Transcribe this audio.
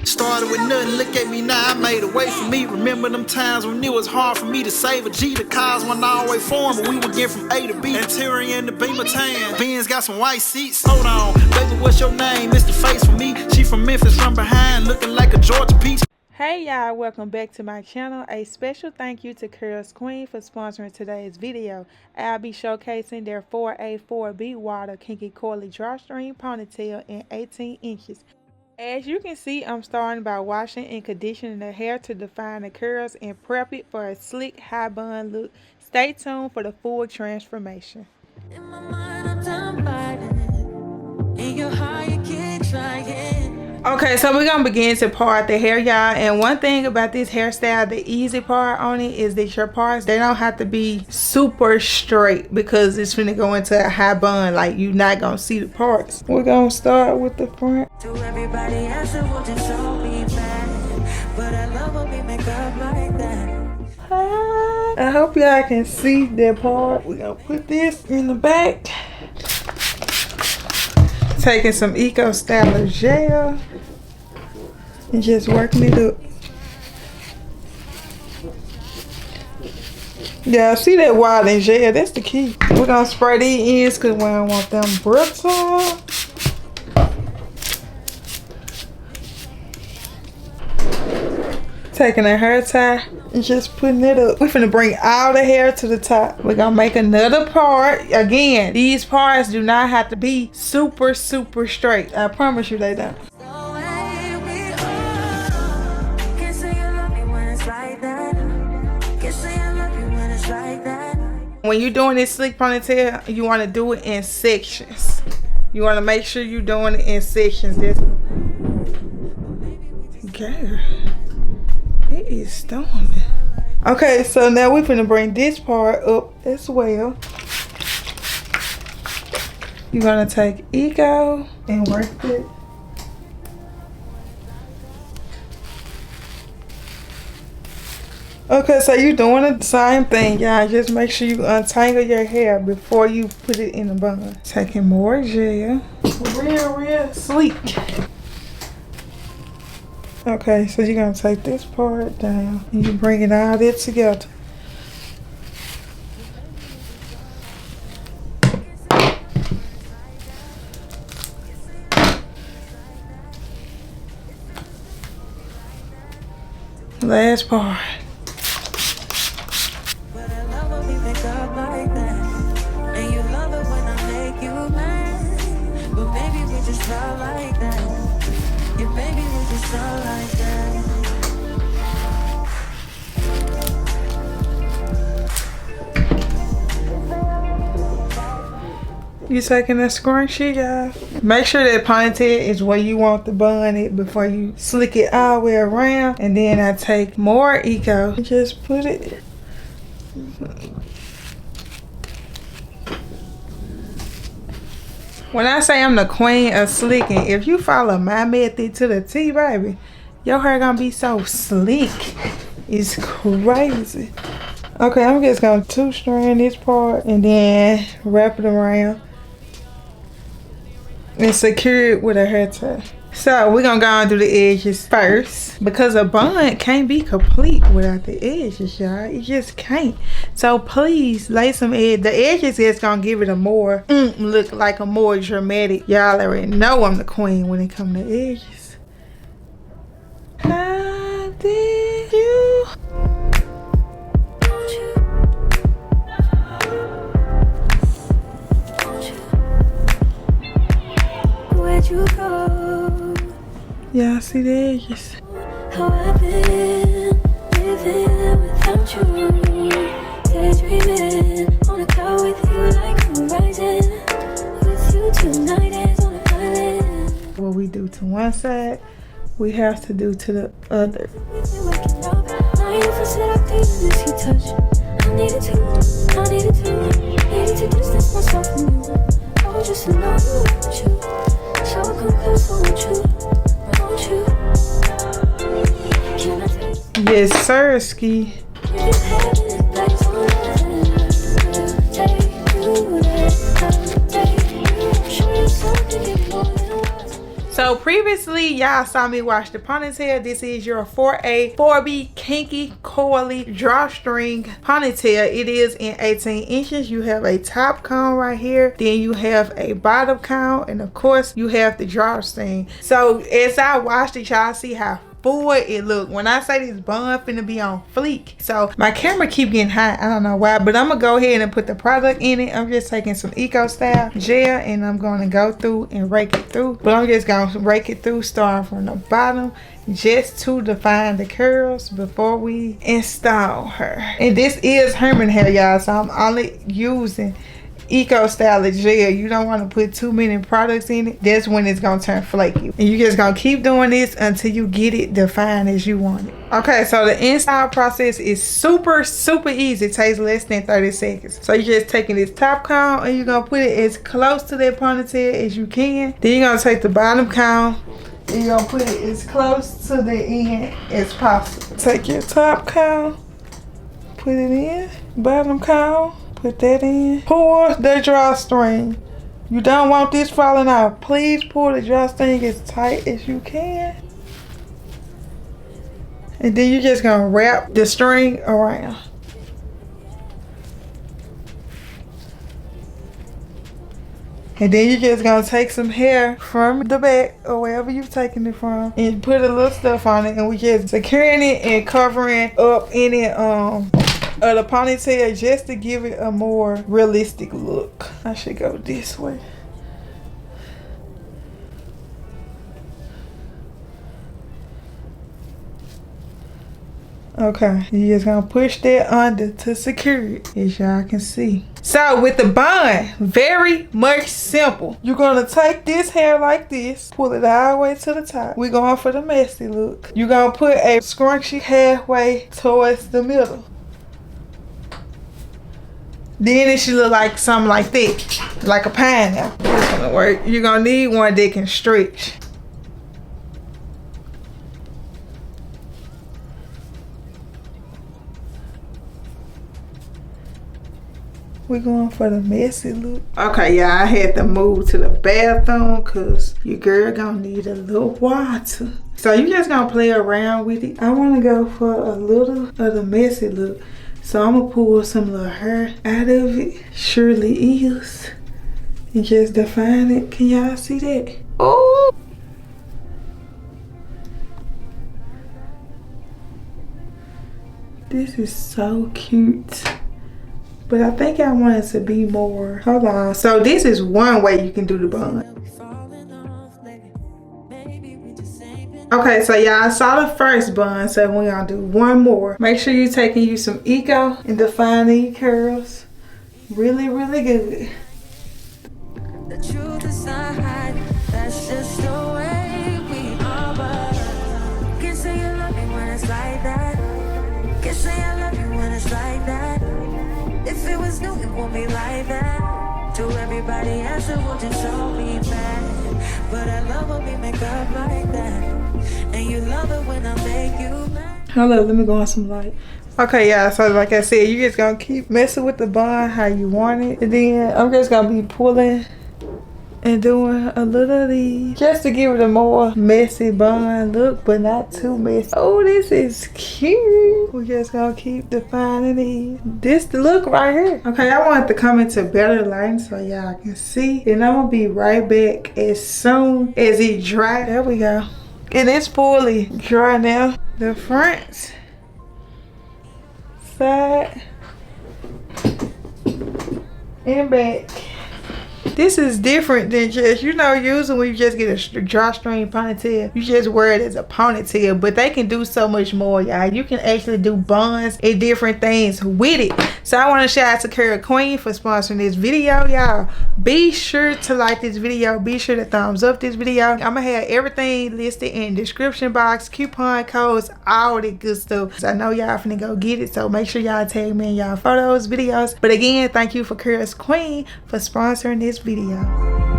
Started with nothing, look at me now, I made a way for me. Remember them times when it was hard for me to save a G. The cars weren't always formed, but we would get from A to B. Interior in the Beamer tan, Benz got some white seats. Hold on, baby, what's your name? It's the face for me. She from Memphis, from behind, looking like a Georgia peach. Hey y'all, welcome back to my channel. A special thank you to CURLSQUEEN for sponsoring today's video. I'll be showcasing their 4A4B water Kinky Coily drawstring ponytail in 18 inches. As you can see, I'm starting by washing and conditioning the hair to define the curls and prep it for a slick high bun look. Stay tuned for the full transformation. In my mind, I'm done biting. In your heart, you keep trying. Okay, so we're gonna begin to part the hair, y'all. And one thing about this hairstyle, the easy part on it is that your parts, they don't have to be super straight because it's gonna go into a high bun. Like, you're not gonna see the parts. We're gonna start with the front. To everybody else, it will just show me back. But I love when we make up like that. I hope y'all can see that part. We're gonna put this in the back. Taking some Eco Styler gel and just working it up. Yeah, see that wild and gel? That's the key. We're gonna spray these ends because we don't want them brittle. Taking a hair tie and just putting it up. We're finna bring all the hair to the top. We're gonna make another part. Again, these parts do not have to be super straight. I promise you they don't. When you're doing this slick ponytail, you want to do it in sections. You want to make sure you're doing it in sections. Girl, it is storming. Okay, so now we're gonna bring this part up as well. You're gonna take Eco and work it. Okay, so you're doing the same thing, y'all. Just make sure you untangle your hair before you put it in the bun. Taking more gel. Real sleek. Okay, so you're gonna take this part down and you bring it all this together. Last part. But I love when we make up like that. And you love it when I make you mad. But maybe we just felt like that. Yeah, baby, we just felt like that. You taking a scrunchie, y'all. Make sure that ponytail is where you want to bun it before you slick it all the way around. And then I take more Eco and just put it. When I say I'm the queen of slicking, if you follow my method to the T, baby, your hair gonna be so sleek. It's crazy. Okay, I'm just gonna two-strand this part and then wrap it around and secure it with a hair tie. So we're gonna go and do the edges first because a bun can't be complete without the edges, y'all. It just can't. So please lay some edge. The edges is gonna give it a more look, like a more dramatic. Y'all already know I'm the queen when it comes to edges. How did you? You go. Yeah, I see the edges. How I've been living without you, daydreaming on a cloud with you like I'm rising. With you tonight is on an island. What we do to one side, we have to do to the other. With you waking up, now you first said I couldn't miss your touch. I needed to distance myself from you. I was just in love with you. So come close, won't you? Can I take? Yes, sir, Ski. So So previously y'all saw me wash the ponytail. This is your 4A 4B Kinky Coily drawstring ponytail. It is in 18 inches. You have a top comb right here, then you have a bottom comb, and of course you have the drawstring. So as I washed it, y'all see how full it look. When I say this bun finna be on fleek. So my camera keep getting hot, I don't know why, but I'm gonna go ahead and put the product in it. I'm just taking some Eco Style gel and I'm gonna go through and rake it through, but I'm just gonna rake it through starting from the bottom just to define the curls before we install her. And this is Herman hair, y'all, so I'm only using Eco Style gel. You don't want to put too many products in it. That's when it's gonna turn flaky. And you just gonna keep doing this until you get it defined as you want it. Okay, so the install process is super easy. It takes less than 30 seconds. So you're just taking this top comb and you're gonna put it as close to that ponytail as you can. Then you're gonna take the bottom comb and you're gonna put it as close to the end as possible. Take your top comb, put it in, bottom comb, put that in. Pull the drawstring. You don't want this falling out. Please pull the drawstring as tight as you can. And then you're just gonna wrap the string around. And then you're just gonna take some hair from the back or wherever you've taken it from and put a little stuff on it, and we just securing it and covering up any of the ponytail just to give it a more realistic look. I should go this way. Okay, you're just gonna push that under to secure it, as y'all can see. So with the bun, very much simple. You're gonna take this hair like this, pull it all the way to the top. We're going for the messy look. You're gonna put a scrunchie halfway towards the middle. Then it should look like something like that, like a pineapple. It's gonna work. You're gonna need one that can stretch. We're going for the messy look. Okay, y'all, I had to move to the bathroom because your girl gonna need a little water. So you just gonna play around with it. I wanna go for a little of the messy look. So I'm gonna pull some little hair out of it. Surely is. And just define it. Can y'all see that? Oh! This is so cute. But I think I want it to be more. Hold on. So this is one way you can do the bun. Okay, so y'all saw the first bun, so we're gonna do one more. Make sure you're taking you some Eco and define these curls really good. The truth is not hide, that's just the way we are. But can't say you love me when it's like that. Can't say I love you when it's like that. If it was new, it won't be like that. To everybody else, it will just all be bad. But I love when we make up like that. And you love it when I make you mad. Hello, let me go on some light. Okay, y'all, so like I said, you just gonna keep messing with the bun how you want it. And then I'm just gonna be pulling and doing a little of these just to give it a more messy bun look, but not too messy. Oh, this is cute. We're just gonna keep defining these. This the look right here. Okay, I want it to come into better lighting so y'all can see. And I'm gonna be right back as soon as it dry. There we go. And it's fully dry now. The front, side, and back. This is different than just, you know, usually when you just get a drawstring ponytail, you just wear it as a ponytail, but they can do so much more, y'all. You can actually do buns and different things with it. So I want to shout out to CURLSQUEEN for sponsoring this video, y'all. Be sure to like this video. Be sure to thumbs up this video. I'm gonna have everything listed in the description box, coupon codes, all that good stuff. So I know y'all finna go get it, so make sure y'all tag me in y'all photos, videos. But again, thank you for CURLSQUEEN for sponsoring this video.